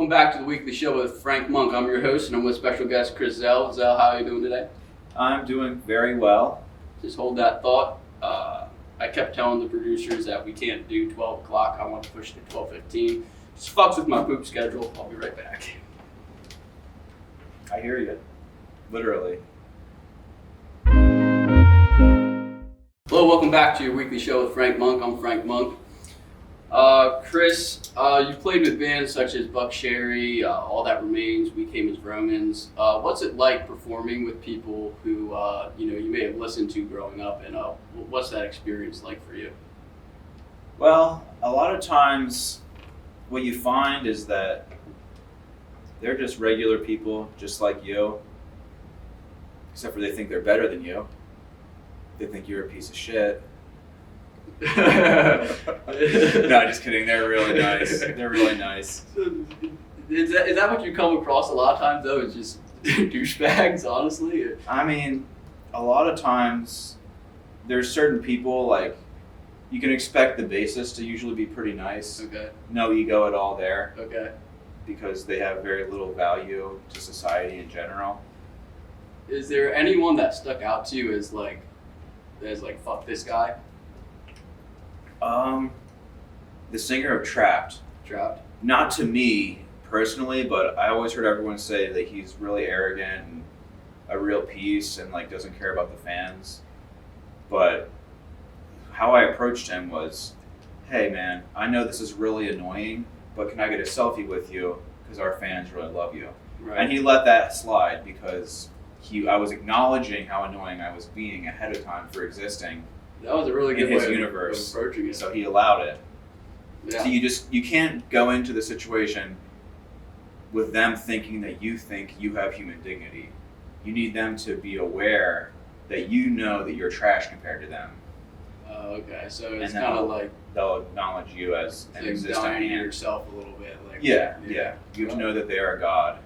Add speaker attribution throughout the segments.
Speaker 1: Welcome back to the weekly show with Frank Monk. I'm your host, and I'm with special guest Chris Zell. Zell, how are you doing today?
Speaker 2: I'm doing very well.
Speaker 1: Just hold that thought. I kept telling the producers that we can't do 12 o'clock. I want to push it to 12:15. Just fucks with my poop schedule. I'll be right back.
Speaker 2: I hear you. Literally.
Speaker 1: Hello, welcome back to your weekly show with Frank Monk. I'm Frank Monk. Chris, you've played with bands such as Buck Sherry, All That Remains, We Came as Romans. What's it like performing with people who you may have listened to growing up, and what's that experience like for you?
Speaker 2: Well, a lot of times what you find is that they're just regular people, just like you, except for they think they're better than you. They think you're a piece of shit. No, just kidding. They're really nice. They're really nice.
Speaker 1: Is that what you come across a lot of times, though? It's just douchebags, honestly?
Speaker 2: I mean, a lot of times there's certain people, like, you can expect the bassist to usually be pretty nice.
Speaker 1: Okay.
Speaker 2: No ego at all there.
Speaker 1: Okay.
Speaker 2: Because they have very little value to society in general.
Speaker 1: Is there anyone that stuck out to you as fuck this guy?
Speaker 2: The singer of Trapped.
Speaker 1: Trapped?
Speaker 2: Not to me personally, but I always heard everyone say that he's really arrogant and a real piece and like doesn't care about the fans. But how I approached him was, hey man, I know this is really annoying, but can I get a selfie with you? Because our fans really love you.
Speaker 1: Right.
Speaker 2: And he let that slide because I was acknowledging how annoying I was being ahead of time for existing.
Speaker 1: That was a really good
Speaker 2: in his
Speaker 1: way
Speaker 2: universe.
Speaker 1: of approaching it.
Speaker 2: So he allowed it.
Speaker 1: Yeah.
Speaker 2: So you can't go into the situation with them thinking that you think you have human dignity. You need them to be aware that you know that you're trash compared to them.
Speaker 1: Okay, so it's
Speaker 2: And
Speaker 1: kind of like
Speaker 2: they'll acknowledge you as an existent
Speaker 1: dying
Speaker 2: man.
Speaker 1: yourself a little bit. Like
Speaker 2: Yeah. You have to know that they are God.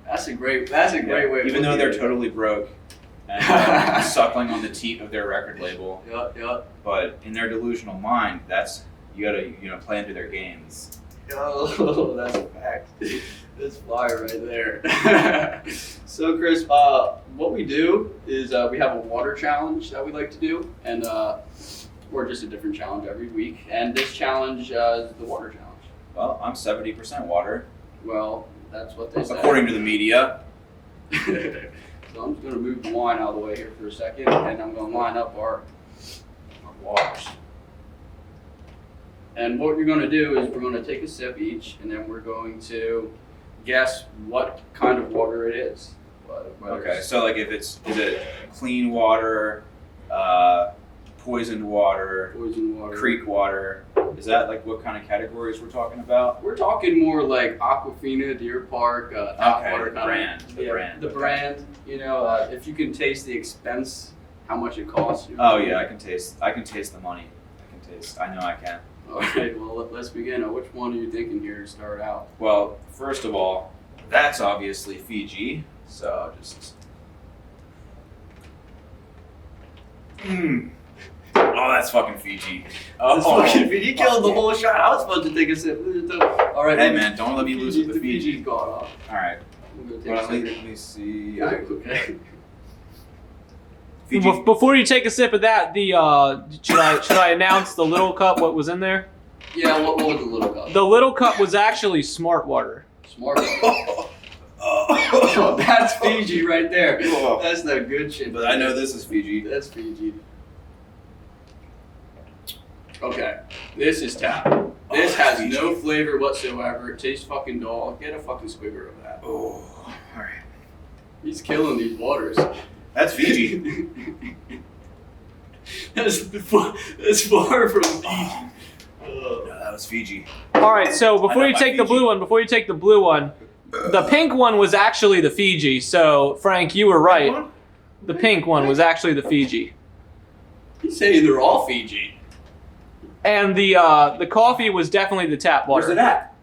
Speaker 1: That's a great way.
Speaker 2: Even though they're totally broke and suckling on the teat of their record label.
Speaker 1: Yep.
Speaker 2: But in their delusional mind, that's you gotta play into their games.
Speaker 1: Oh, that's a fact. That's fire right there. So, Chris, what we do is we have a water challenge that we like to do, and or just a different challenge every week. And this challenge is the water challenge.
Speaker 2: Well, I'm 70% water.
Speaker 1: Well, that's what they say.
Speaker 2: According to the media.
Speaker 1: So I'm just going to move the wine out of the way here for a second, and I'm going to line up our waters. And what you're going to do is we're going to take a sip each, and then we're going to guess what kind of water it is.
Speaker 2: Okay, so like is it clean water, poisoned water, creek water? Is that like what kind of categories we're talking about?
Speaker 1: We're talking more like Aquafina, Deer Park, tap water. The brand. If you can taste the expense, how much it costs.
Speaker 2: Oh yeah, I can taste the money. I know I can.
Speaker 1: All right, well, let's begin. Which one are you thinking here to start out?
Speaker 2: Well, first of all, that's obviously Fiji. So I'll just. Oh, that's fucking Fiji.
Speaker 1: That's fucking Fiji. You killed the whole shot. I was supposed to take a sip. All right.
Speaker 2: Hey man, don't let me lose with the Fiji.
Speaker 1: Fiji's gone off.
Speaker 2: All right. Let me see.
Speaker 1: Okay.
Speaker 2: Fiji.
Speaker 3: Before you take a sip of that, should I announce the little cup? What was in there?
Speaker 1: Yeah. What was the little cup?
Speaker 3: The little cup was actually Smart Water.
Speaker 1: Smart Water. Oh, that's Fiji right there.
Speaker 2: Oh.
Speaker 1: That's the good shit.
Speaker 2: But I know this is Fiji.
Speaker 1: That's Fiji. Okay, this is tap. This has
Speaker 2: Fiji.
Speaker 1: no flavor whatsoever. It tastes fucking dull. Get a fucking swigger of that.
Speaker 2: Oh, all right.
Speaker 1: He's killing these waters.
Speaker 2: That's Fiji.
Speaker 1: That's far from Fiji.
Speaker 2: No, that was Fiji.
Speaker 3: All right, so before you
Speaker 2: my
Speaker 3: take the
Speaker 2: Fiji.
Speaker 3: blue one, the pink one was actually the Fiji. So Frank, you were right. The pink one was actually the Fiji.
Speaker 1: He's saying they're all Fiji.
Speaker 3: And the coffee was definitely the tap water.
Speaker 2: Where's it at?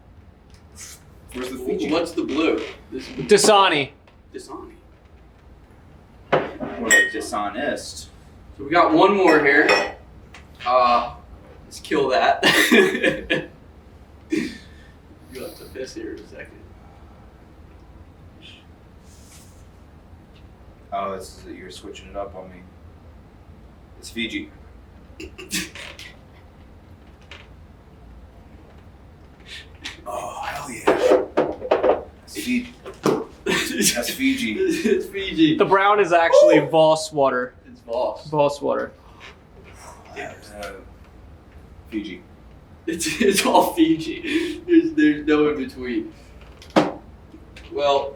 Speaker 2: Where's the Fiji?
Speaker 1: What's the blue?
Speaker 3: Dasani.
Speaker 1: Dasani.
Speaker 2: What a dishonest.
Speaker 1: So we got one more here. Let's kill that. You have to this here in a second.
Speaker 2: Oh, you're switching it up on me. It's Fiji. Oh, hell yeah. That's Fiji. That's Fiji.
Speaker 1: It's Fiji.
Speaker 3: The brown is actually Voss water.
Speaker 1: It's Voss.
Speaker 3: Voss water.
Speaker 2: Fiji.
Speaker 1: It's all Fiji. There's no in between. Well,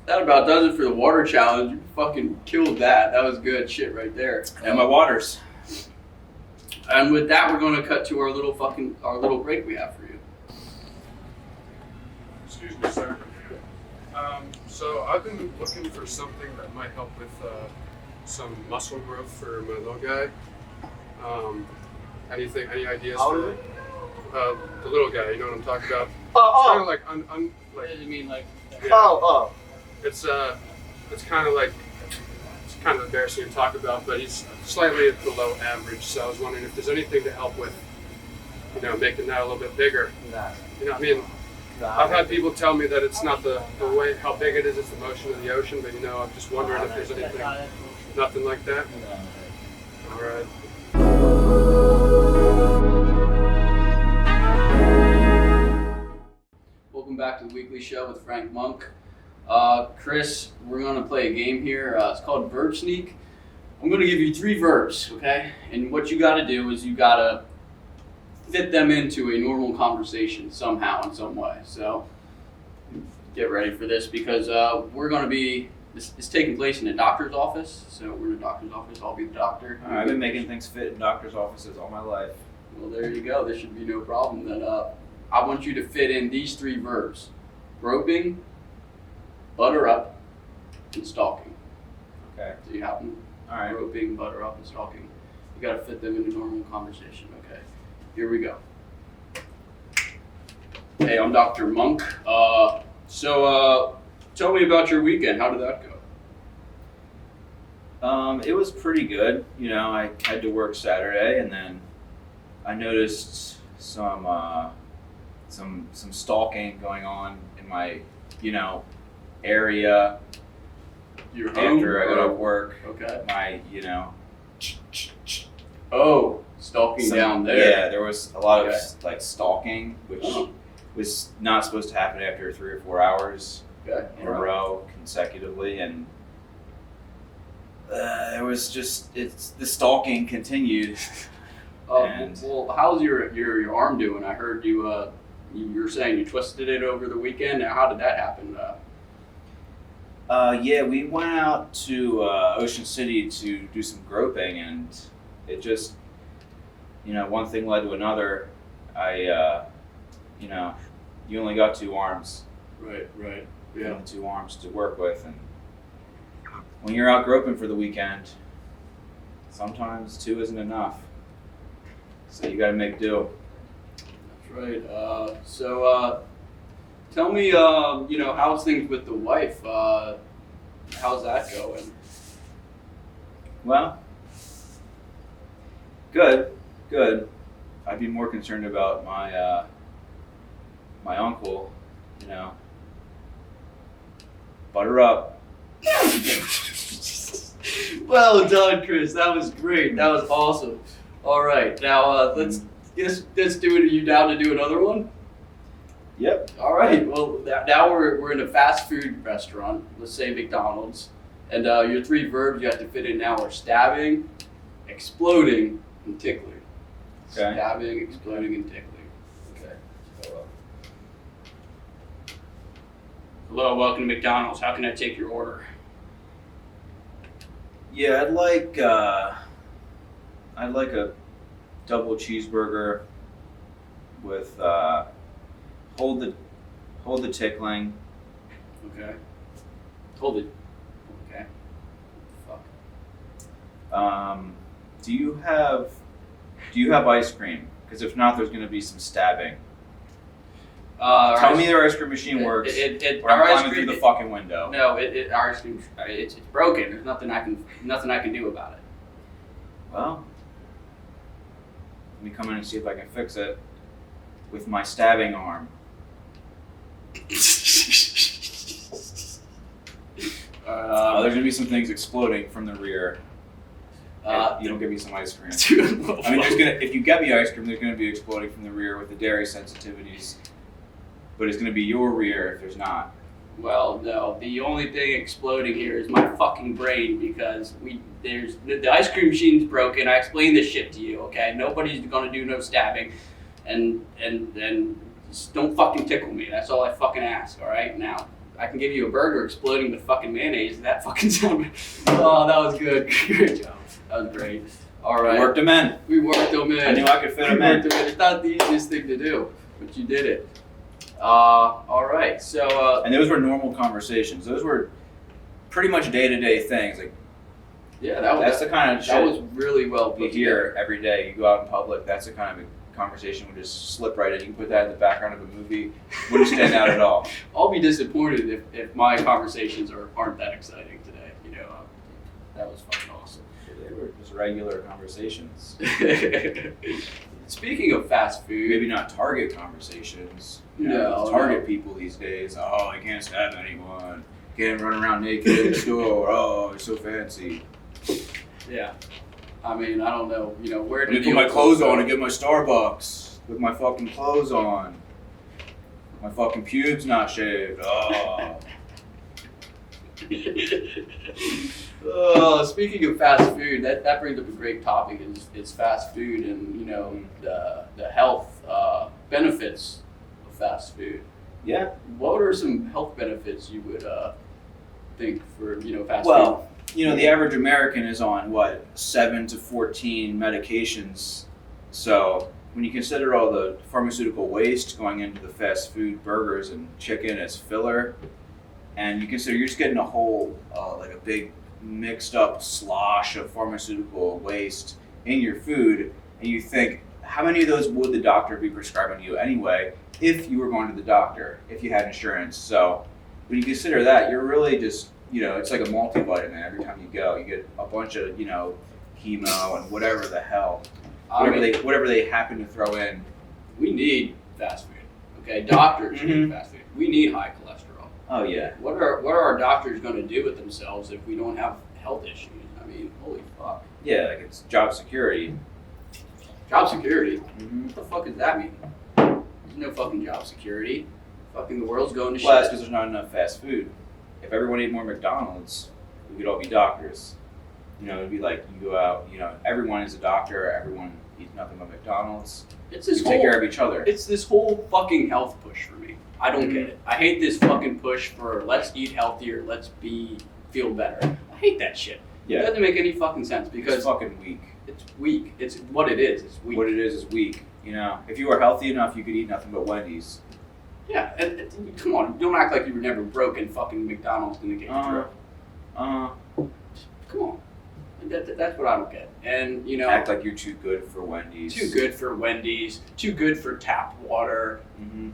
Speaker 1: that about does it for the water challenge. You fucking killed that. That was good shit right there.
Speaker 2: And my waters.
Speaker 1: And with that, we're going to cut to our little break we have for you.
Speaker 4: Excuse me, sir. So I've been looking for something that might help with some muscle growth for my little guy. Any ideas for the little guy? You know what I'm talking about? It's kind of like
Speaker 1: What do you mean, like?
Speaker 4: yeah. It's kind of like it's kind of embarrassing to talk about, but he's slightly below average. So I was wondering if there's anything to help with, making that a little bit bigger. You know, what I mean, I've had people tell me that it's not the way how big it is; it's the motion of the ocean. But I'm just wondering if there's anything, nothing like that. All right.
Speaker 1: Welcome back to the weekly show with Frank Monk. Chris, we're going to play a game here. It's called Verb Sneak. I'm going to give you 3 verbs, okay? And what you got to do is you got to fit them into a normal conversation somehow, in some way. So get ready for this because we're going to be, it's taking place in a doctor's office. So we're in a doctor's office. I'll be the doctor.
Speaker 2: I've been making things fit in doctor's offices all my life.
Speaker 1: Well, there you go. There should be no problem. Then I want you to fit in these 3 verbs: groping, butter up, and stalking.
Speaker 2: Okay.
Speaker 1: Do you have them?
Speaker 2: All right.
Speaker 1: Groping, butter up, and stalking. You got to fit them into normal conversation. Okay. Here we go. Hey, I'm Dr. Monk. So tell me about your weekend. How did that go?
Speaker 2: It was pretty good. I had to work Saturday, and then I noticed some stalking going on in my, area
Speaker 1: Your home?
Speaker 2: after I got off work.
Speaker 1: Okay.
Speaker 2: My,
Speaker 1: Oh, stalking down there.
Speaker 2: Yeah, there was a lot
Speaker 1: Okay.
Speaker 2: of like stalking, which
Speaker 1: Oh.
Speaker 2: was not supposed to happen after 3 or 4 hours
Speaker 1: Okay.
Speaker 2: in a row consecutively, and the stalking continued. And-
Speaker 1: Well, how's your arm doing? I heard you were saying you twisted it over the weekend. How did that happen?
Speaker 2: Yeah, we went out to Ocean City to do some groping, and it just, one thing led to another. You only got 2 arms.
Speaker 1: Right.
Speaker 2: You
Speaker 1: Yeah.
Speaker 2: only 2 arms to work with, and when you're out groping for the weekend, sometimes 2 isn't enough. So you got to make do.
Speaker 1: That's right. So tell me, how's things with the wife? How's that going?
Speaker 2: Well, good. I'd be more concerned about my my uncle. Butter up.
Speaker 1: Well done, Chris. That was great. That was awesome. All right, now let's do it. Are you down to do another one?
Speaker 2: Yep.
Speaker 1: All right. Well, now we're in a fast food restaurant. Let's say McDonald's, and your 3 verbs you have to fit in now are stabbing, exploding, and tickling.
Speaker 2: Okay.
Speaker 1: Stabbing, exploding, and tickling. Okay. So, hello, welcome to McDonald's. How can I take your order?
Speaker 2: Yeah, I'd like a double cheeseburger with hold the tickling.
Speaker 1: Okay. Hold it. Okay. Fuck.
Speaker 2: Do you have ice cream? Because if not, there's going to be some stabbing. Tell me their ice cream machine works, or I'm climbing through the fucking window.
Speaker 1: No, our ice cream. It's broken. There's nothing I can do about it.
Speaker 2: Well, let me come in and see if I can fix it with my stabbing arm. There's gonna be some things exploding from the rear. You don't give me some ice cream. I mean, if you get me ice cream, there's gonna be exploding from the rear with the dairy sensitivities. But it's gonna be your rear if there's not.
Speaker 1: Well, no. The only thing exploding here is my fucking brain because the ice cream machine's broken. I explained this shit to you, okay? Nobody's gonna do no stabbing, and just don't fucking tickle me. That's all I fucking ask. All right, now. I can give you a burger exploding with fucking mayonnaise. That fucking sounded. Oh, that was good. Great job. That was great. All right.
Speaker 2: We worked them in.
Speaker 1: We worked them in.
Speaker 2: I knew I could fit them in.
Speaker 1: It's not the easiest thing to do, but you did it. All right. So.
Speaker 2: And those were normal conversations. Those were pretty much day-to-day things. Like,
Speaker 1: yeah,
Speaker 2: that's the kind of shit
Speaker 1: that was really well put
Speaker 2: you hear every day. You go out in public. That's the kind of conversation would just slip right in. You can put that in the background of a movie. Wouldn't stand out at all.
Speaker 1: I'll be disappointed if my conversations aren't that exciting today. You know, that was fucking awesome.
Speaker 2: They were just regular conversations.
Speaker 1: Speaking of fast food,
Speaker 2: Maybe not Target conversations.
Speaker 1: No,
Speaker 2: Target people these days. Oh, I can't stab anyone. Can't run around naked in the store. Oh, it's so fancy.
Speaker 1: Yeah. I mean, I don't know. You know, where
Speaker 2: Let me
Speaker 1: did
Speaker 2: put my clothes on and get my Starbucks with my fucking clothes on. My fucking pubes not shaved. Oh.
Speaker 1: Speaking of fast food, that brings up a great topic. Is fast food and the health benefits of fast food.
Speaker 2: Yeah.
Speaker 1: What are some health benefits you would think for fast food?
Speaker 2: Well, the average American is on 7 to 14 medications. So when you consider all the pharmaceutical waste going into the fast food burgers and chicken as filler, and you consider you're just getting a whole like a big mixed up slosh of pharmaceutical waste in your food, and you think, how many of those would the doctor be prescribing you anyway if you were going to the doctor, if you had insurance? So when you consider that, you're really just it's like a multivitamin. Every time you go, you get a bunch of chemo and whatever the hell, whatever they happen to throw in.
Speaker 1: We need fast food. Okay, doctors need fast food. We need high cholesterol.
Speaker 2: Oh yeah.
Speaker 1: What are our doctors going to do with themselves if we don't have health issues? I mean, holy fuck.
Speaker 2: Yeah, like it's job security.
Speaker 1: Job security? What the fuck does that mean? There's no fucking job security. Fucking the world's going to shit.
Speaker 2: Well, that's because there's not enough fast food. If everyone ate more McDonald's, we could all be doctors. It'd be like you go out, everyone is a doctor, everyone eats nothing but McDonald's.
Speaker 1: It's this
Speaker 2: take care of each other.
Speaker 1: It's this whole fucking health push for me. I don't get it. I hate this fucking push for let's eat healthier, let's feel better. I hate that shit.
Speaker 2: Yeah.
Speaker 1: It doesn't make any fucking sense because
Speaker 2: it's fucking weak.
Speaker 1: It's weak. It's what it is. It's weak.
Speaker 2: What it is weak. If you were healthy enough, you could eat nothing but Wendy's.
Speaker 1: Yeah, and come on, don't act like you were never broke and fucking McDonald's didn't get you through. Come on. That's what I don't get. And,
Speaker 2: act like you're too good for Wendy's.
Speaker 1: Too good for Wendy's. Too good for tap water.
Speaker 2: Mm-hmm.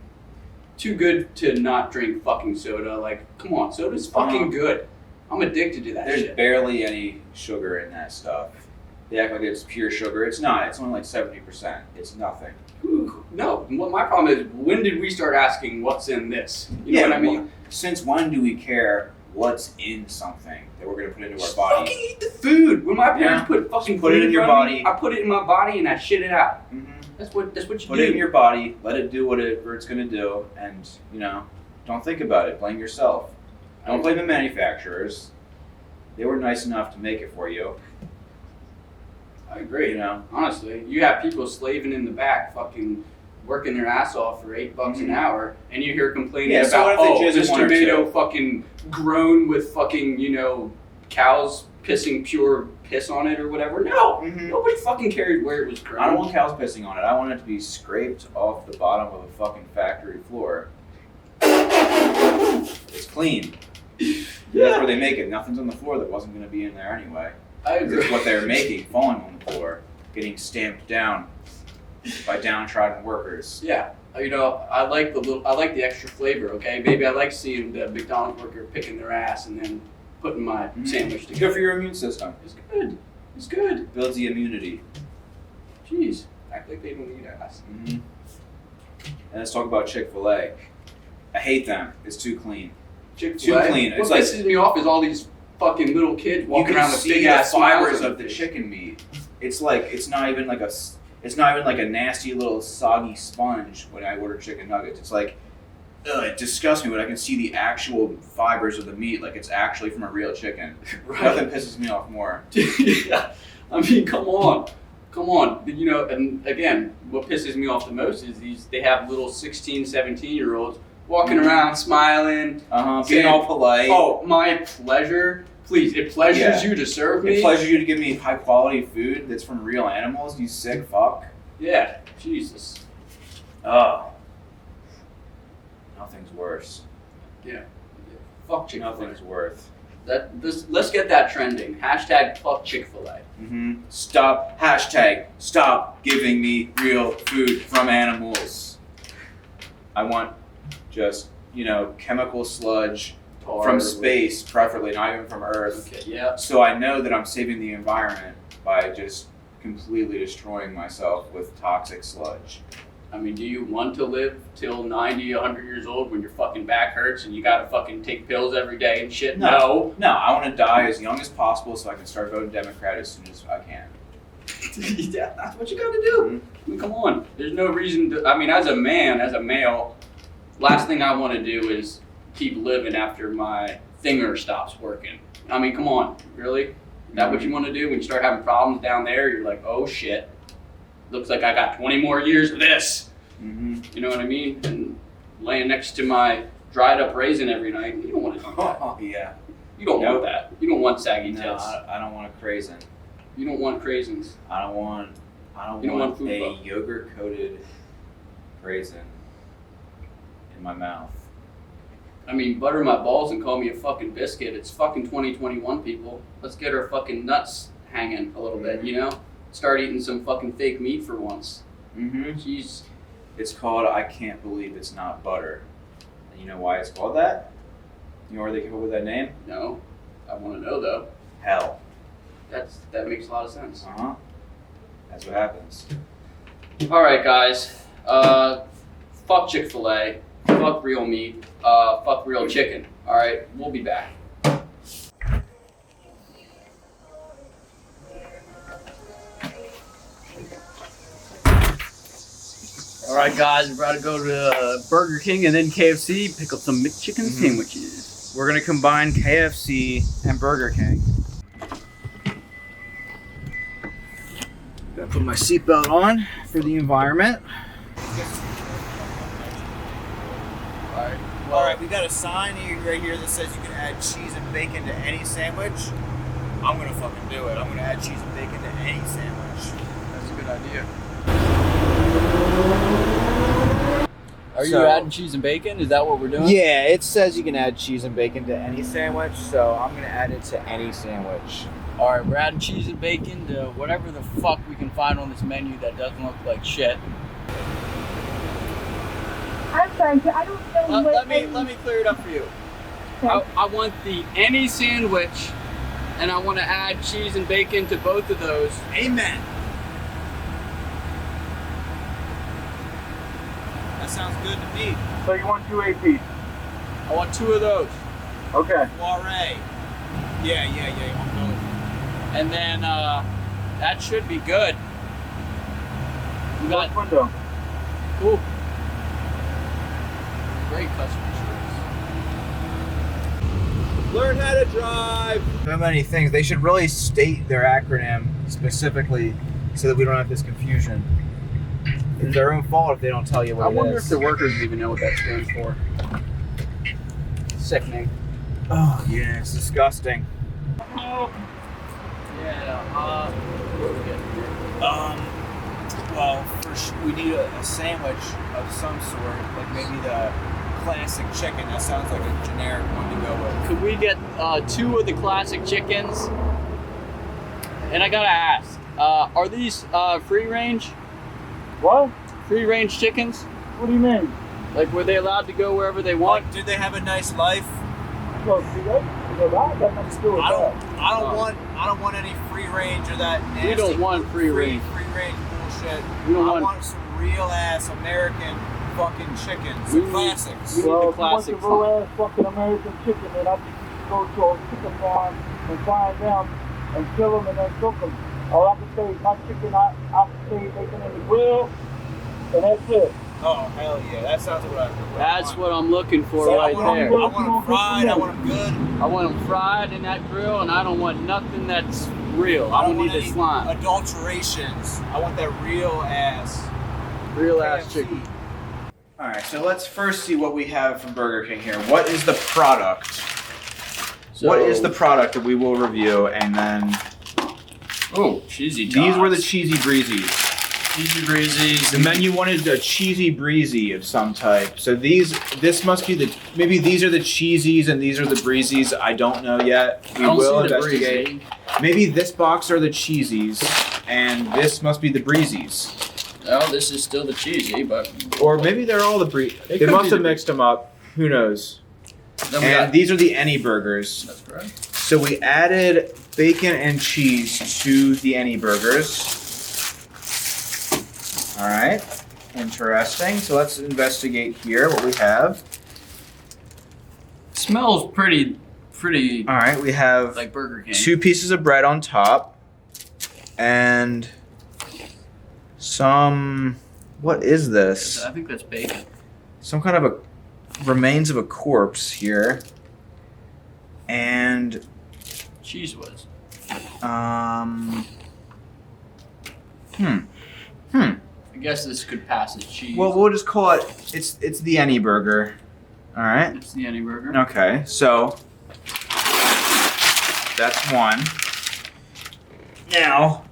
Speaker 1: Too good to not drink fucking soda. Like, come on, soda's fucking good. I'm addicted to that
Speaker 2: There's
Speaker 1: shit.
Speaker 2: barely any sugar in that stuff. They act like it's pure sugar. It's not. It's only like 70%. It's nothing.
Speaker 1: Ooh, no. What my problem is, when did we start asking what's in this? You know what I mean?
Speaker 2: Well, since when do we care what's in something that we're going to put into our body?
Speaker 1: Fucking eat the food. When my parents put fucking
Speaker 2: put
Speaker 1: food
Speaker 2: it in your
Speaker 1: front of
Speaker 2: body.
Speaker 1: me, I put it in my body and I shit it out.
Speaker 2: Mm-hmm.
Speaker 1: That's what you
Speaker 2: Put
Speaker 1: do.
Speaker 2: it in your body. Let it do whatever it's going to do, and don't think about it. Blame yourself. Don't blame the manufacturers. They were nice enough to make it for you.
Speaker 1: I agree. Honestly, you have people slaving in the back, fucking working their ass off for $8 an hour, and you hear complaining
Speaker 2: so
Speaker 1: about,
Speaker 2: what if they
Speaker 1: this
Speaker 2: jizz one or
Speaker 1: tomato
Speaker 2: two?
Speaker 1: fucking grown with fucking cows pissing pure piss on it or whatever. No, nobody fucking cared where it was grown.
Speaker 2: I don't want cows pissing on it. I want it to be scraped off the bottom of a fucking factory floor. It's clean. That's where they make it. Nothing's on the floor that wasn't going to be in there anyway.
Speaker 1: I agree.
Speaker 2: It's what they're making, falling on the floor, getting stamped down by downtrodden workers.
Speaker 1: Yeah, I like the extra flavor. Okay, maybe I like seeing the McDonald's worker picking their ass and then putting my sandwich
Speaker 2: Good
Speaker 1: together.
Speaker 2: for your immune system.
Speaker 1: It's good. It's good.
Speaker 2: Builds the immunity.
Speaker 1: Jeez, act like they don't eat ass.
Speaker 2: And let's talk about Chick-fil-A. I hate them. It's too clean.
Speaker 1: Chick-fil-A.
Speaker 2: Too clean.
Speaker 1: What
Speaker 2: It's like
Speaker 1: pisses me off is all these fucking little kids
Speaker 2: you
Speaker 1: walking
Speaker 2: can
Speaker 1: around with
Speaker 2: see
Speaker 1: big
Speaker 2: the
Speaker 1: ass
Speaker 2: fibers
Speaker 1: smiles on
Speaker 2: of the
Speaker 1: their face.
Speaker 2: chicken meat. It's like it's not even like a nasty little soggy sponge when I order chicken nuggets. It's like, ugh, it disgusts me when I can see the actual fibers of the meat, like it's actually from a real chicken.
Speaker 1: Right.
Speaker 2: Nothing pisses me off more.
Speaker 1: Yeah. I mean, come on. You know, and again, what pisses me off the most is they have little 16, 17-year-olds walking around smiling.
Speaker 2: Being
Speaker 1: saying,
Speaker 2: all polite.
Speaker 1: Oh, my pleasure. Please, it pleasures you to serve me.
Speaker 2: It pleasures you to give me high quality food that's from real animals, you sick fuck.
Speaker 1: Yeah, Jesus.
Speaker 2: Oh. Nothing's worse.
Speaker 1: Fuck Chick-fil-A.
Speaker 2: Nothing's worth.
Speaker 1: Let's get that trending. Hashtag fuck Chick-fil-A.
Speaker 2: Stop giving me real food from animals. I want just, chemical sludge from space, preferably, not even from Earth.
Speaker 1: Okay, yeah.
Speaker 2: So I know that I'm saving the environment by just completely destroying myself with toxic sludge.
Speaker 1: I mean, do you want to live till 90, 100 years old when your fucking back hurts and you gotta fucking take pills every day and shit? No.
Speaker 2: No, I want to die as young as possible so I can start voting Democrat as soon as I can.
Speaker 1: Yeah, that's what you gotta do. I mean, come on. There's no reason to, I mean, as a male, last thing I want to do is keep living after my finger stops working. I mean, come on. Really? Is that what you want to do? When you start having problems down there, you're like, oh shit. Looks like I got 20 more years of this. You know what I mean? And laying next to my dried up raisin every night, you don't want to do that.
Speaker 2: Oh, yeah.
Speaker 1: You don't want that. You don't want saggy
Speaker 2: No,
Speaker 1: tits.
Speaker 2: I don't want a craisin.
Speaker 1: You don't want craisins.
Speaker 2: I don't want
Speaker 1: You don't want food
Speaker 2: a
Speaker 1: buff.
Speaker 2: yogurt coated craisin in my mouth.
Speaker 1: I mean, butter my balls and call me a fucking biscuit. It's fucking 2021, people. Let's get our fucking nuts hanging a little bit, you know? Start eating some fucking fake meat for once. Jeez.
Speaker 2: It's called I Can't Believe It's Not Butter. And you know why it's called that? You know where they came up with that name?
Speaker 1: No. I want to know, though.
Speaker 2: Hell.
Speaker 1: That makes a lot of sense.
Speaker 2: That's what happens.
Speaker 1: All right, guys. Fuck Chick-fil-A. Fuck real meat. Fuck real chicken. All right, we'll be back. All right, guys, we're about to go to Burger King and then KFC. Pick up some McChicken sandwiches.
Speaker 2: We're gonna combine KFC and Burger King. Gotta put my seatbelt on for the environment. All right, we got a sign right here that says you can add cheese and bacon to any sandwich. I'm gonna fucking do it. I'm gonna add cheese and bacon to any sandwich.
Speaker 1: That's a good idea. Are you
Speaker 2: So-
Speaker 1: adding cheese and bacon? Is that what we're doing?
Speaker 2: Yeah, it says you can add cheese and bacon to any sandwich, so I'm gonna add it to any sandwich.
Speaker 1: All right, we're adding cheese and bacon to whatever the fuck we can find on this menu that doesn't look like shit.
Speaker 5: I'm sorry, I don't know what
Speaker 1: Let me clear it up for you.
Speaker 5: Okay.
Speaker 1: I want the any sandwich, and I want to add cheese and bacon to both of those.
Speaker 2: Amen. That sounds good to me.
Speaker 6: So you want 2 AP?
Speaker 1: I want 2 of those,
Speaker 6: Okay.
Speaker 2: Soiree. Yeah, you want both.
Speaker 1: and then that should be good. We got
Speaker 6: What window?
Speaker 1: cool. Great customer service.
Speaker 2: Learn how to drive. So many things. They should really state their acronym specifically so that we don't have this confusion. It's their own fault if they don't tell you what
Speaker 1: I wonder
Speaker 2: it
Speaker 1: if
Speaker 2: is.
Speaker 1: the workers even know what that stands for. Sickening.
Speaker 2: Oh, yeah, it's disgusting.
Speaker 1: Yeah, what are we getting here?
Speaker 2: Well, we need a sandwich of some sort, like maybe the classic chicken. That sounds like a generic one to go with.
Speaker 1: Could we get 2 of the classic chickens? And I gotta ask, are these free range?
Speaker 6: What?
Speaker 1: Free range chickens?
Speaker 6: What do you mean?
Speaker 1: Like, were they allowed to go wherever they want?
Speaker 2: Did they have a nice life?
Speaker 6: So, see that? That got nothing to do with
Speaker 2: I
Speaker 6: that.
Speaker 2: don't want any free range or that nasty
Speaker 1: We don't want free range.
Speaker 2: free range bullshit.
Speaker 1: We don't
Speaker 2: I
Speaker 1: want-
Speaker 2: want some real ass American fucking chickens,
Speaker 1: We
Speaker 2: the
Speaker 1: need-
Speaker 2: classics.
Speaker 1: we need
Speaker 6: Well,
Speaker 1: the
Speaker 6: if you want
Speaker 1: classic
Speaker 6: the real ass fucking American chicken, then I think you should go to a chicken farm and find them and kill them and then cook them. All I can say is my chicken, I can say making in the grill, and that's it.
Speaker 2: Oh hell yeah, that sounds like what I.
Speaker 1: That's what I'm looking for
Speaker 2: So
Speaker 1: right
Speaker 2: I want
Speaker 1: there.
Speaker 2: them, I want them fried. I want them good.
Speaker 1: I want them fried in that grill, and I don't want nothing that's real. I don't
Speaker 2: want
Speaker 1: need the
Speaker 2: any
Speaker 1: slime.
Speaker 2: adulterations. I want that real ass.
Speaker 1: Real ass
Speaker 2: KFC.
Speaker 1: chicken.
Speaker 2: All right, so let's first see what we have from Burger King here. What is the product? What is the product that we will review, and then
Speaker 1: Oh, cheesy.
Speaker 2: these were the cheesy breezies.
Speaker 1: cheesy breezies.
Speaker 2: The menu wanted a cheesy breezy of some type. So this must be maybe these are the cheesies and these are the breezies. I don't know yet.
Speaker 1: I
Speaker 2: We
Speaker 1: don't
Speaker 2: will
Speaker 1: see the
Speaker 2: investigate.
Speaker 1: breezy.
Speaker 2: Maybe this box are the cheesies and this must be the breezies.
Speaker 1: Well, this is still the cheesy, but
Speaker 2: Or maybe they're all the They
Speaker 1: could
Speaker 2: must
Speaker 1: be
Speaker 2: have
Speaker 1: the-
Speaker 2: mixed them up. Who knows?
Speaker 1: then we
Speaker 2: And
Speaker 1: got.
Speaker 2: these are the any burgers.
Speaker 1: That's correct.
Speaker 2: So we added bacon and cheese to the any burgers. All right, interesting. So let's investigate here what we have.
Speaker 1: Smells pretty
Speaker 2: All right, we have
Speaker 1: like Burger King.
Speaker 2: 2 pieces of bread on top and some. What is this?
Speaker 1: I think that's bacon.
Speaker 2: Some kind of a remains of a corpse here, and
Speaker 1: Cheese was. I guess this could pass as cheese.
Speaker 2: Well, we'll just call it. It's the any burger. All right.
Speaker 1: it's the any burger.
Speaker 2: Okay, so that's one. Now,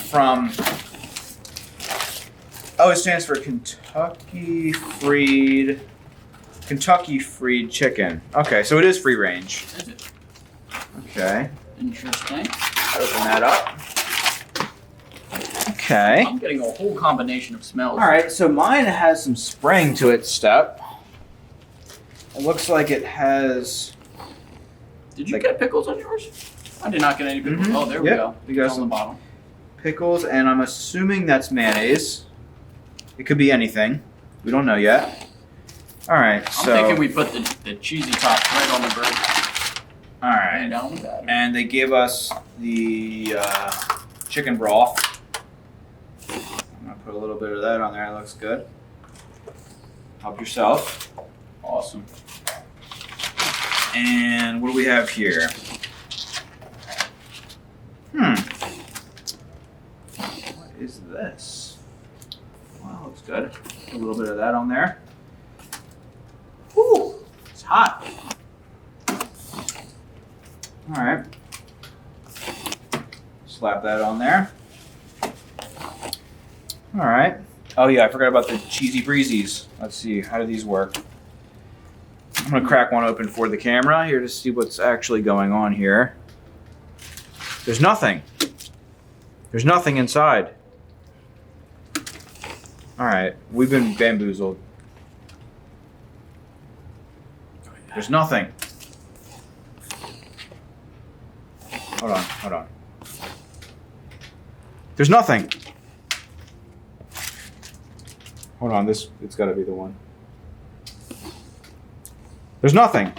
Speaker 2: from it stands for Kentucky Fried Chicken. Okay, so it is free range.
Speaker 1: Is it?
Speaker 2: Okay,
Speaker 1: Interesting.
Speaker 2: open that up. Okay.
Speaker 1: I'm getting a whole combination of smells.
Speaker 2: All right, so mine has some spring to its step. It looks like it has.
Speaker 1: Did you get pickles on yours? I did not get any pickles.
Speaker 2: Mhm.
Speaker 1: Oh, there we
Speaker 2: Yep,
Speaker 1: go.
Speaker 2: we got
Speaker 1: It's on
Speaker 2: some
Speaker 1: the bottom.
Speaker 2: pickles, and I'm assuming that's mayonnaise. It could be anything. We don't know yet. All right,
Speaker 1: I'm
Speaker 2: so
Speaker 1: thinking we put the cheesy top right on the burger.
Speaker 2: all
Speaker 1: And
Speaker 2: right,
Speaker 1: down with that.
Speaker 2: and they gave us the chicken broth. I'm gonna put a little bit of that on there. It looks good. Help yourself.
Speaker 1: Awesome.
Speaker 2: And what do we have here? What is this? Well, looks good. A little bit of that on there. Whew, it's hot. All right. Slap that on there. All right. Oh yeah, I forgot about the cheesy breezies. Let's see, how do these work? I'm gonna crack one open for the camera here to see what's actually going on here. There's nothing. There's nothing inside. All right, we've been bamboozled. There's nothing. Hold on, hold on. There's nothing. Hold on, it's gotta be the one. There's nothing.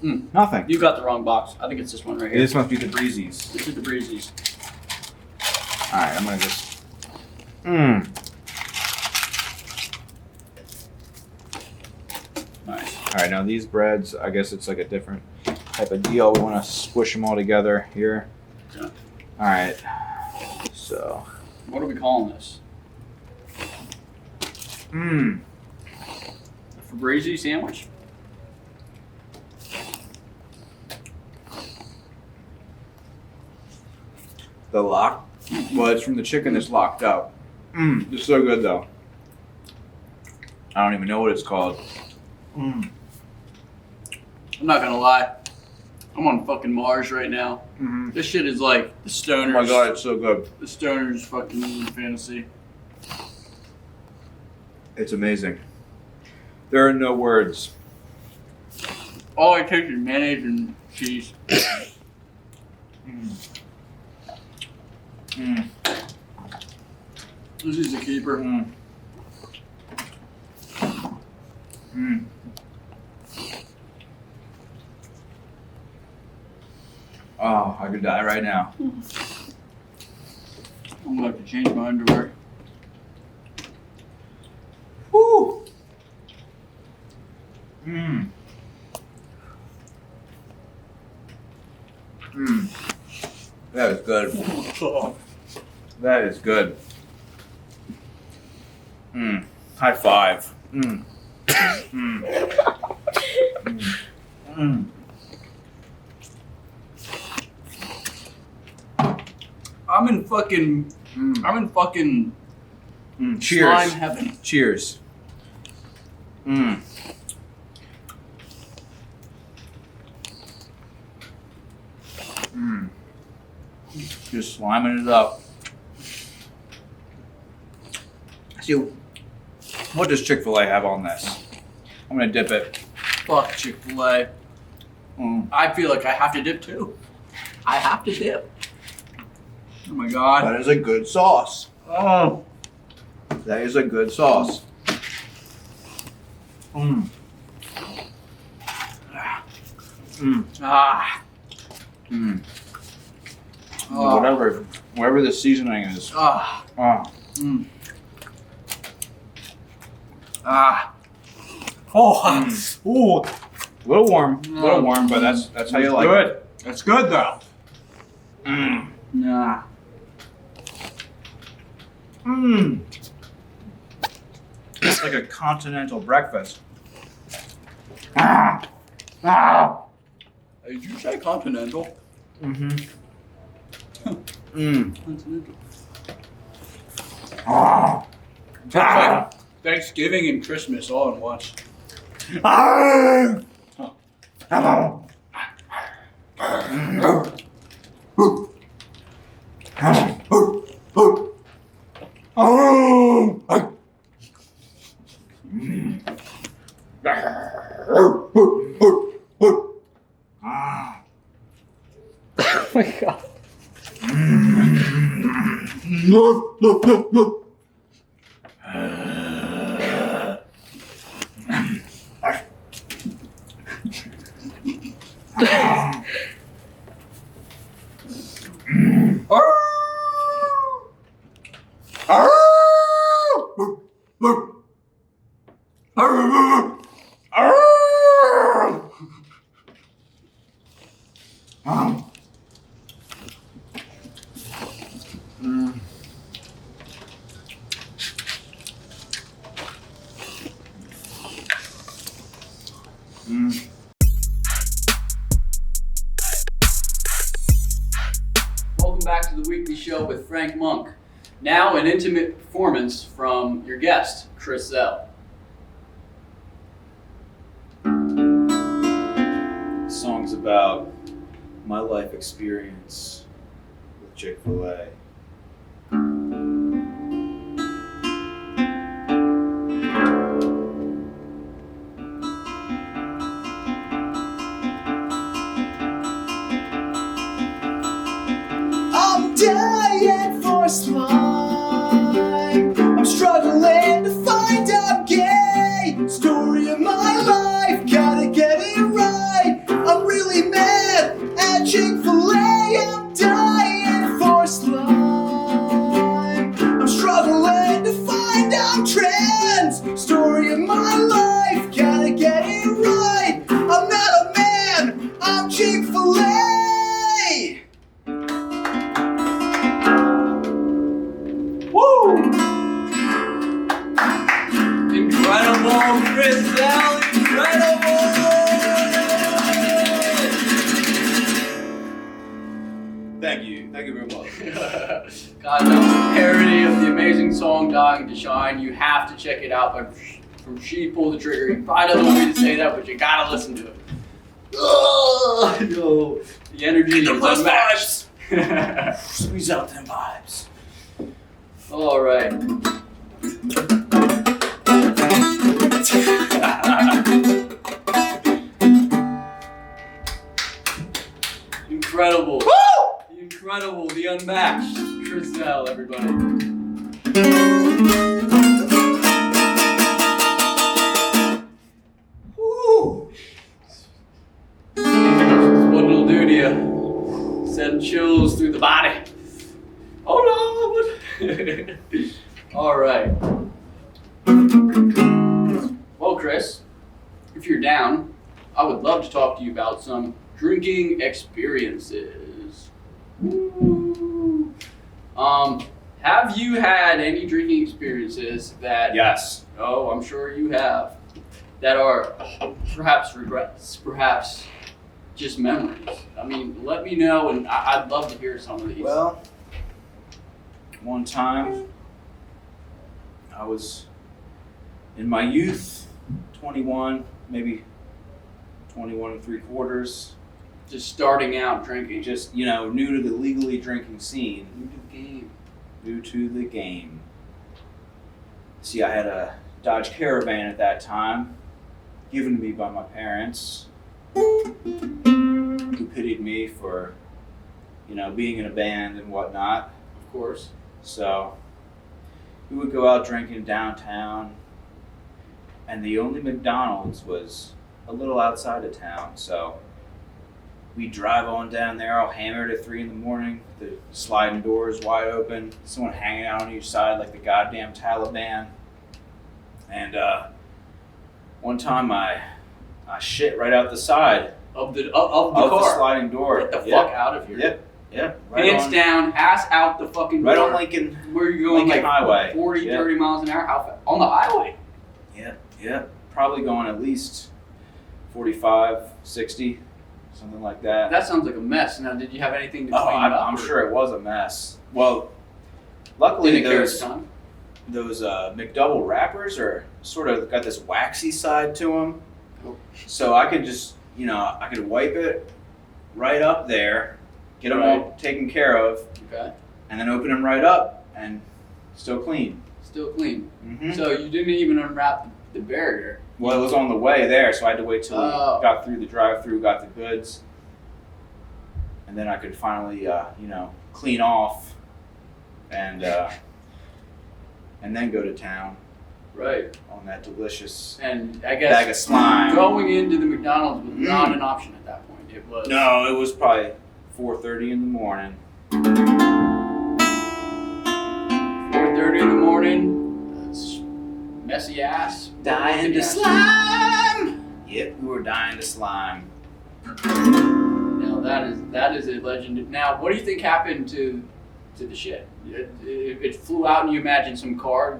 Speaker 2: Nothing.
Speaker 1: You got the wrong box. I think it's this one right here.
Speaker 2: This must be the breezies.
Speaker 1: This is the breezies.
Speaker 2: Alright, I'm gonna just.
Speaker 1: Nice.
Speaker 2: Alright, now these breads, I guess it's like a different type of deal. We want to squish them all together here.
Speaker 1: Yeah.
Speaker 2: Alright. So.
Speaker 1: What are we calling this?
Speaker 2: Mmm.
Speaker 1: A Febreze sandwich?
Speaker 2: The lock? Well, it's from the chicken that's locked up. Mmm. It's so good though. I don't even know what it's called. Mmm.
Speaker 1: I'm not gonna lie. I'm on fucking Mars right now.
Speaker 2: Mm-hmm.
Speaker 1: This shit is like the stoners.
Speaker 2: Oh my god, it's so good.
Speaker 1: The stoners fucking fantasy.
Speaker 2: It's amazing. There are no words.
Speaker 1: All I take is mayonnaise and cheese.
Speaker 2: Mm.
Speaker 1: This is a keeper.
Speaker 2: Mm. Mm. Oh, I could die right now.
Speaker 1: I'm gonna have to change my underwear.
Speaker 2: Woo! Mmm. Mmm. That is good. That is good. Mmm. High five. Mmm. Mmm. Mmm.
Speaker 1: I'm in fucking
Speaker 2: Cheers.
Speaker 1: slime heaven.
Speaker 2: Cheers. Mmm. Mmm. Just sliming it up. See, what does Chick-fil-A have on this? I'm gonna dip it.
Speaker 1: Fuck Chick-fil-A.
Speaker 2: Mm.
Speaker 1: I feel like I have to dip too. I have to dip. Oh my god.
Speaker 2: That is a good sauce.
Speaker 1: Oh.
Speaker 2: That is a good sauce. Mmm. Mmm.
Speaker 1: Ah.
Speaker 2: Mmm.
Speaker 1: Oh.
Speaker 2: Whatever the seasoning is.
Speaker 1: Ah.
Speaker 2: Ah.
Speaker 1: Mm. Ah. Oh.
Speaker 2: Mm.
Speaker 1: Ooh.
Speaker 2: A little warm, but that's how you like
Speaker 1: good.
Speaker 2: it.
Speaker 1: That's good though.
Speaker 2: Mmm.
Speaker 1: Nah.
Speaker 2: Mmm. It's like a continental breakfast. Ah. Ah.
Speaker 1: Did you say continental?
Speaker 2: Mm-hmm. Mmm.
Speaker 1: Continental.
Speaker 2: Ah.
Speaker 1: It's like Thanksgiving and Christmas all in once.
Speaker 2: Ah.
Speaker 3: Oh my god.
Speaker 1: Welcome back to the weekly show with Frank Monk. Now an intimate performance from your guest, Chris Zell.
Speaker 2: Songs about my life experience with Chick-fil-A. I'm dying for slime. I'm struggling to find out gay. Story of my life, gotta get it right. I'm really mad at Chick-fil-A. I'm dying for slime. I'm struggling to find out trends. Story of my life, gotta get it right. I'm not a man, I'm Chick-fil-A. Woo!
Speaker 1: Incredible, Chris Zell, incredible!
Speaker 2: Thank you very much.
Speaker 1: God, that was a parody of the amazing song Dying to Shine. You have to check it out from She Pulled the Trigger. You probably doesn't want me to say that, but you gotta listen to it. Ugh, no. The energy is unmatched.
Speaker 2: Squeeze out them vibes.
Speaker 1: All right. Incredible.
Speaker 2: Woo!
Speaker 1: incredible, the unmatched Chris Zell, everybody. Woo! What it'll do to you. Send chills through the body. Oh Lord! All right. Well, Chris, if you're down, I would love to talk to you about some drinking experiences. Woo. Have you had any drinking experiences that?
Speaker 2: Yes.
Speaker 1: Oh, I'm sure you have. That are perhaps regrets, perhaps just memories. I mean, let me know, and I'd love to hear some of these.
Speaker 2: Well, one time I was in my youth, 21, maybe 21 3/4,
Speaker 1: just starting out drinking.
Speaker 2: just, new to the legally drinking scene.
Speaker 1: New to the game.
Speaker 2: New to the game. See, I had a Dodge Caravan at that time, given to me by my parents, who pitied me for, being in a band and whatnot.
Speaker 1: Of course.
Speaker 2: So we would go out drinking downtown, and the only McDonald's was a little outside of town. So we drive on down there, all hammered at 3 a.m, the sliding doors wide open, someone hanging out on each side like the goddamn Taliban. And one time I shit right out the side
Speaker 1: Of the
Speaker 2: of
Speaker 1: car.
Speaker 2: the sliding door.
Speaker 1: Get the
Speaker 2: Yep.
Speaker 1: fuck out of here.
Speaker 2: Yep. Right
Speaker 1: Hands
Speaker 2: on,
Speaker 1: down, ass out the fucking
Speaker 2: right
Speaker 1: door.
Speaker 2: on Lincoln.
Speaker 1: Where are you going?
Speaker 2: Lincoln
Speaker 1: Like
Speaker 2: Highway.
Speaker 1: 40,
Speaker 2: Yep.
Speaker 1: 30 miles an hour? How fast? On the highway?
Speaker 2: Yep. Probably going at least 45, 60, something like that.
Speaker 1: That sounds like a mess. Now, did you have anything to
Speaker 2: Oh,
Speaker 1: clean it up?
Speaker 2: I'm
Speaker 1: or
Speaker 2: sure it was a mess. Well, luckily
Speaker 1: Didn't care at the
Speaker 2: those
Speaker 1: time?
Speaker 2: McDouble wrappers are sort of got this waxy side to them.
Speaker 1: Oh.
Speaker 2: So I could just, I could wipe it right up there, get them all taken care of,
Speaker 1: Okay.
Speaker 2: and then open them right up and still clean.
Speaker 1: Still clean.
Speaker 2: Mm-hmm.
Speaker 1: So you didn't even unwrap the barrier.
Speaker 2: Well, it was on the way there, so I had to wait till we
Speaker 1: Oh.
Speaker 2: got through the drive-through, got the goods, and then I could finally, clean off and then go to town
Speaker 1: Right.
Speaker 2: on that delicious
Speaker 1: And I
Speaker 2: bag
Speaker 1: guess
Speaker 2: of slime.
Speaker 1: going into the McDonald's was not an option at that point. It was.
Speaker 2: No, it was probably 4:30 in the morning.
Speaker 1: 4:30 in the morning. It's messy ass.
Speaker 2: Dying to
Speaker 1: Ass.
Speaker 2: slime. Yep, we were dying to slime.
Speaker 1: Now that is a legend. Now, what do you think happened to the shit? It flew out, and you imagine some car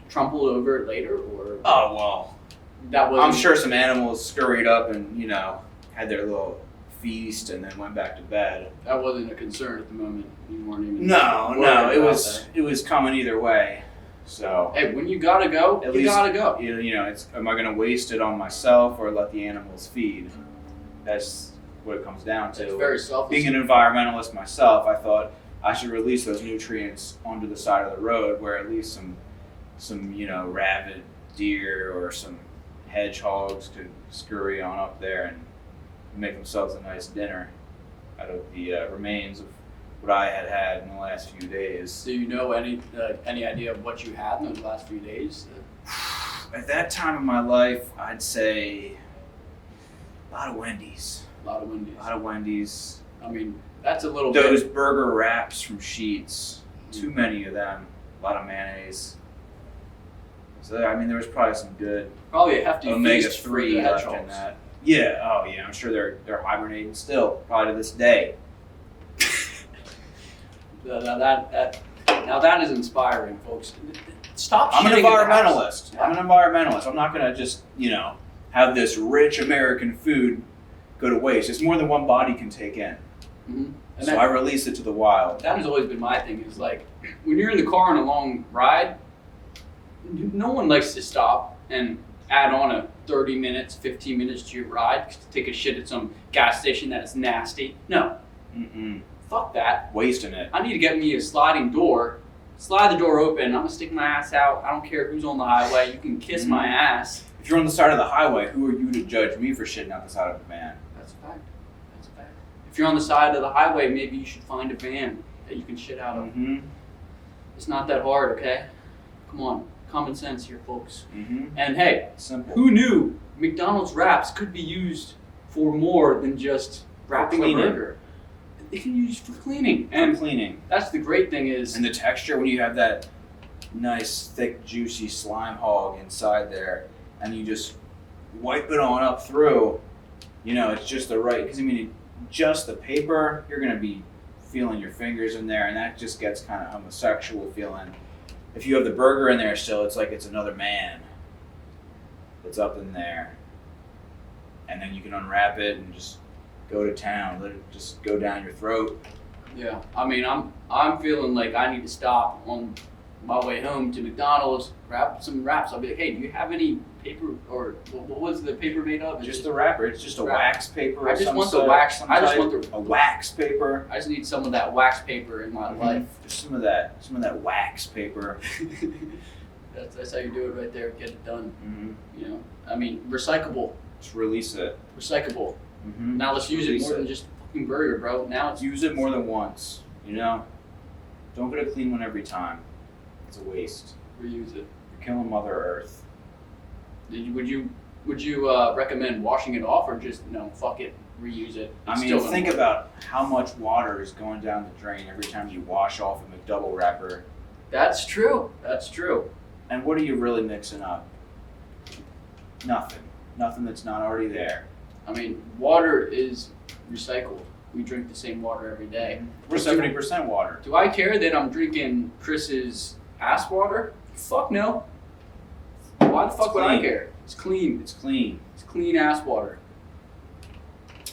Speaker 1: trampled over it later, or
Speaker 2: Oh well,
Speaker 1: that was.
Speaker 2: I'm sure some animals scurried up and had their little feast and then went back to bed.
Speaker 1: That wasn't a concern at the moment. You weren't even.
Speaker 2: No,
Speaker 1: worried
Speaker 2: it
Speaker 1: about
Speaker 2: was coming either way. So
Speaker 1: that. Hey, when you gotta go,
Speaker 2: At
Speaker 1: you
Speaker 2: least-
Speaker 1: gotta go.
Speaker 2: am I going to waste it on myself or let the animals feed? That's what it comes down to.
Speaker 1: It's very selfish.
Speaker 2: Being an environmentalist myself, I thought I should release those nutrients onto the side of the road where at least some rabid deer or some hedgehogs could scurry on up there and make themselves a nice dinner out of the remains of what I had had in the last few days.
Speaker 1: Do you know any idea of what you had in those last few days?
Speaker 2: At that time in my life, I'd say a lot of Wendy's.
Speaker 1: A lot of Wendy's.
Speaker 2: A lot of Wendy's.
Speaker 1: I mean, that's a little
Speaker 2: Those
Speaker 1: bit.
Speaker 2: burger wraps from Sheetz. Too many of them. A lot of mayonnaise. So there was probably some good
Speaker 1: Probably a hefty
Speaker 2: omega
Speaker 1: feast for
Speaker 2: 3
Speaker 1: the
Speaker 2: left in
Speaker 1: hedgehogs.
Speaker 2: that. Yeah. Oh yeah. I'm sure they're hibernating still, probably to this day.
Speaker 1: Now that is inspiring, folks. Stop.
Speaker 2: I'm an
Speaker 1: shitting at the house.
Speaker 2: environmentalist. I'm an environmentalist. I'm not gonna just have this rich American food go to waste. It's more than one body can take in.
Speaker 1: Mhm. And
Speaker 2: So
Speaker 1: that,
Speaker 2: I release it to the wild.
Speaker 1: that has always been my thing. Is like when you're in the car on a long ride, no one likes to stop and add on a 30 minutes, 15 minutes to your ride to take a shit at some gas station that is nasty. No,
Speaker 2: Mm-mm.
Speaker 1: fuck that.
Speaker 2: Wasting it.
Speaker 1: I need to get me a sliding door. Slide the door open. I'm gonna stick my ass out. I don't care who's on the highway. You can kiss my ass.
Speaker 2: If you're on the side of the highway, who are you to judge me for shitting out the side of the van?
Speaker 1: That's a fact. That's a fact. you're on the side of the highway, maybe you should find a van that you can shit out of.
Speaker 2: Mm-hmm.
Speaker 1: It's not that hard, okay? Come on, common sense here, folks.
Speaker 2: Mm-hmm.
Speaker 1: And hey,
Speaker 2: Simple.
Speaker 1: who knew McDonald's wraps could be used for more than just wrapping a
Speaker 2: cleaning.
Speaker 1: burger? They can use for cleaning.
Speaker 2: And
Speaker 1: And
Speaker 2: cleaning.
Speaker 1: that's the great thing is,
Speaker 2: And the texture when you have that nice, thick, juicy slime hog inside there, and you just wipe it on up through, you know, it's just the right, because I mean, just the paper, you're going to be feeling your fingers in there, and that just gets kind of homosexual feeling. If you have the burger in there still, it's like it's another man that's up in there. And then you can unwrap it and just go to town, let it just go down your throat.
Speaker 1: yeah, I mean, I'm feeling like I need to stop on my way home to McDonald's, grab some wraps. I'll be like, hey, do you have any paper, or what was the paper made of? It's
Speaker 2: Just the wrapper, it's just a
Speaker 1: wrap.
Speaker 2: wax paper.
Speaker 1: I
Speaker 2: of
Speaker 1: just
Speaker 2: some
Speaker 1: want the
Speaker 2: sort,
Speaker 1: wax.
Speaker 2: some
Speaker 1: I just
Speaker 2: type.
Speaker 1: want the.
Speaker 2: A wax paper.
Speaker 1: I just need some of that wax paper in my life.
Speaker 2: Just some of that wax paper.
Speaker 1: That's how you do it right there. Get it done.
Speaker 2: Mm-hmm.
Speaker 1: You know, I mean, recyclable,
Speaker 2: Just release it.
Speaker 1: recyclable.
Speaker 2: Mm-hmm.
Speaker 1: Now let's use it
Speaker 2: Release
Speaker 1: more than just a fucking burger, bro. Now it's
Speaker 2: Use it more than once. You know, don't get a clean one every time. It's a waste.
Speaker 1: reuse it.
Speaker 2: You're killing Mother Earth.
Speaker 1: Would you recommend washing it off or just fuck it, reuse it?
Speaker 2: I
Speaker 1: It's
Speaker 2: mean,
Speaker 1: still gonna
Speaker 2: think
Speaker 1: work.
Speaker 2: about how much water is going down the drain every time you wash off a McDouble wrapper.
Speaker 1: That's true. That's true.
Speaker 2: And what are you really mixing up? Nothing. Nothing that's not already there.
Speaker 1: I mean, water is recycled. We drink the same water every day.
Speaker 2: We're 70% water.
Speaker 1: Do I care that I'm drinking Chris's ass water? Fuck no. Why the fuck would I
Speaker 2: clean.
Speaker 1: care? It's clean.
Speaker 2: It's clean.
Speaker 1: It's clean ass water.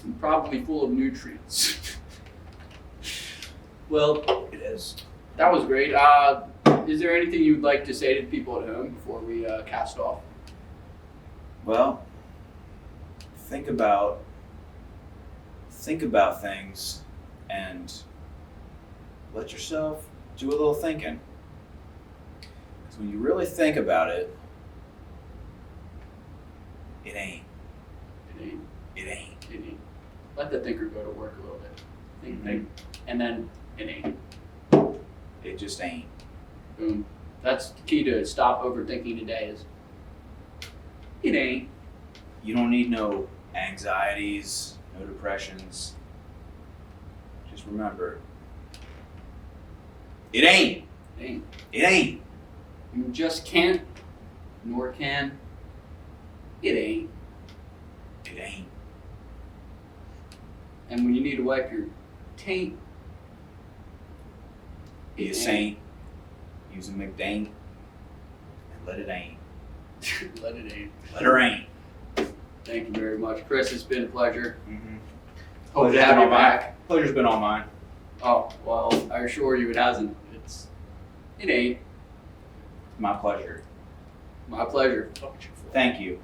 Speaker 1: And probably full of nutrients. Well,
Speaker 2: It is.
Speaker 1: that was great. Is there anything you'd like to say to the people at home before we cast off?
Speaker 2: Well, think about things and let yourself do a little thinking. Because when you really think about it, it ain't.
Speaker 1: It ain't.
Speaker 2: It ain't.
Speaker 1: It ain't. Let the thinker go to work a little bit. Think,
Speaker 2: Mhm.
Speaker 1: think, and then it ain't.
Speaker 2: It just ain't.
Speaker 1: Boom. That's the key to stop overthinking today is it ain't.
Speaker 2: You don't need no anxieties, no depressions. Just remember, it ain't.
Speaker 1: It ain't.
Speaker 2: It ain't.
Speaker 1: You just can't, nor can. It ain't.
Speaker 2: It ain't.
Speaker 1: And when you need to wipe your taint,
Speaker 2: Be a saint. Use a McDaint. And let it ain't.
Speaker 1: let it ain't.
Speaker 2: Let her ain't.
Speaker 1: Thank you very much, Chris. It's been a pleasure.
Speaker 2: Mm-hmm.
Speaker 1: Hope to have you back.
Speaker 2: Pleasure's been all mine.
Speaker 1: Oh well, I assure you, it hasn't. It ain't.
Speaker 2: My pleasure.
Speaker 1: My pleasure. Fuck Chick-fil-A.
Speaker 2: Thank you.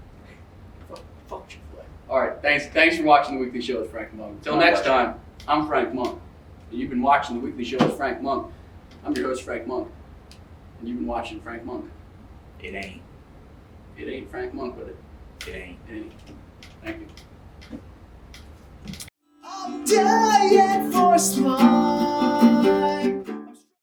Speaker 1: Fuck Chick-fil-A. All right, thanks for watching the Weekly Show with Frank Monk. Until
Speaker 2: My
Speaker 1: next
Speaker 2: pleasure.
Speaker 1: time, I'm Frank Monk, and you've been watching the Weekly Show with Frank Monk. I'm your host, Frank Monk, and you've been watching Frank Monk.
Speaker 2: It ain't.
Speaker 1: It ain't Frank Monk, but
Speaker 2: It ain't.
Speaker 1: it ain't. Thank you.
Speaker 7: I'm dying for small.